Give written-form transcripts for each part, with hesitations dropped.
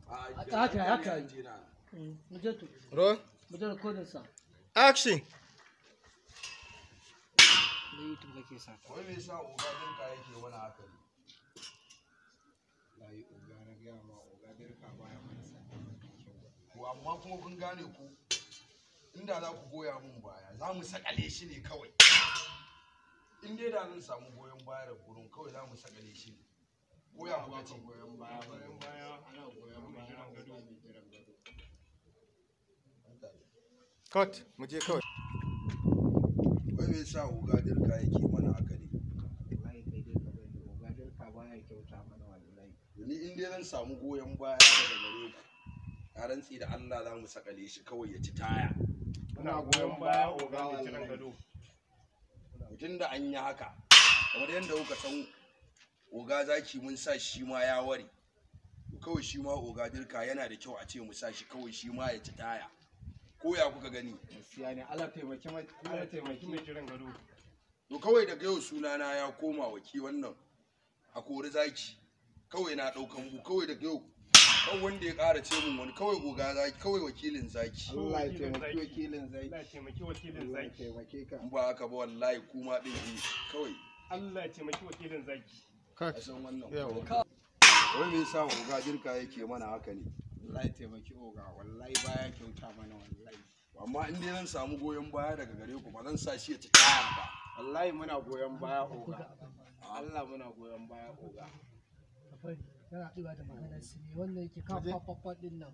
haka roll action. Wai me yasa oga dinka yake wani haka ne? Layi oga na gaya ma oga dirka baya mansa. Ko amma kuma kun gane ku inda za ku goya mun baya za mu sakale shi ne kawai. In dai da zan samu goyon baya da gurin kawai za mu sakale shi ne. Goya kuka ce Goyon baya ana goyon baya gado mai jiran gado. Cut, mu je kawai. wai me yasa oga dirka yake mana haka ne? Wallahi kai dai ka bari oga dirka baya kyauta mana wallahi. Ni in dai zan samu goyon baya daga gare ku a rantsi da Allah za mu sakale shi kawai ya ci taya. Muna goyon baya oga mai jiran gado. Tun da an yi haka kamar yadda kuka san oga zaki mun sa shi ma ya ware kawai shi ma oga dirka yana da kyau a ce mu sa shi kawai shi ma ya ci taya ko ya kuka gani? Gaskiya ne Allah taimaki mai jiran gado. To kawai daga yau sunana ya koma waki wannan a kori zaki kawai na daukan bu kawai daga yau kawai wanda ya ƙara ce mun wani kawai oga zaki kawai wakilin zaki. Allah ya taimaki wakilin zaki. Allah ya taimaki wakilin zaki. Taimake ka. In ba haka ba wallahi kuma din kawai Allah ya taimaki wakilin zaki. Cut. a san wannan. Yawa. Wai me yasa oga dirka yake mana haka ne? Allah ya taimaki oga wallahi baya kyauta mana wallahi. Amma in dai zan samu goyon baya daga gare ku ba zan sa shi ya ci taya ba. Wallahi muna goyon baya oga. Allah muna goyon baya oga. yana ɗiba da maganar su ne wanda yake kan fafafa ɗin nan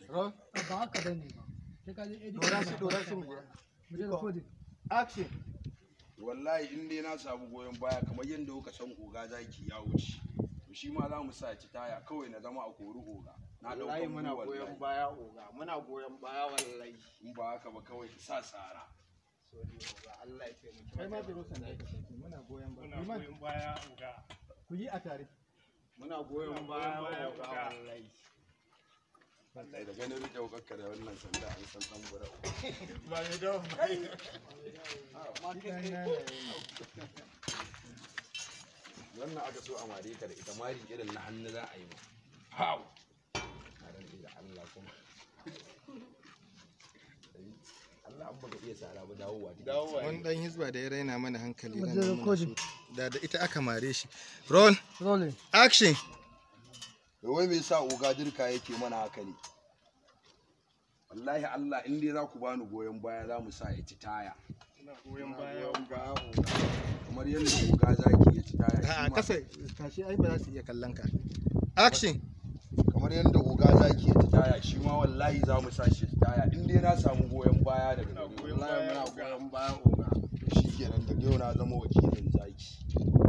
Roll ba haka ba ne ba sai ka je dora shi mu je. mu je recording Action. Wallahi in dai na samu goyon baya kamar yadda kuka san oga zaki ya wuce to shi ma za mu sa ci taya kawai na zama a kori oga. Na Wallahi daukan muna mu goyon wallahi. baya oga. Muna goyon baya wallahi. In ba haka ba kawai sa tsara. Sorry oga Allah ya taimaki. Kai ma da rusan da kake muna goyon Muna baya. goyon baya uga. Ku yi a tare. Muna goyon baya oga wallahi. Wallahi da ganin rike wukarka da wannan sanda an san dan bura. Ba ni da Wannan aka so a mare ka da ita mari irin na hannu za a yi ma. Hau. Na rantsi da Allah kuma. Allah an baka iya tsara ba dawowa. Wani dan hizba da ya raina mana hankali Mu nan je da muna recording. so. Da ita aka mare shi. Roll rolling action. Wai me yasa oga dirka yake mana haka ne? Wallahi Allah in dai za ku bani goyon baya za mu sa ya ci taya. Muna goyon baya Goyon uga. baya oga. Kamar yadda oga zaki ya ci taya. A shi ma- kasa tashi ai ba za su iya kallon ka. Action. kamar yadda oga zaki ya ci taya shi ma wallahi za mu sa shi taya in dai na samu goyon baya daga gare ku. Wallahi muna goyon baya oga. Shi kenan daga yau na zama wakilin zaki.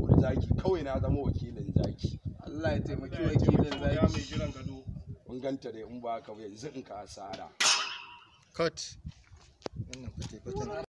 Wani zaki kawai na zama wakilin zaki. Allah ya taimaki Allah ya taimaki wakilin uga mai zaki. jiran gado. Mun ganta dai in ba haka ba yanzu in ka asara. Cut. Wannan fate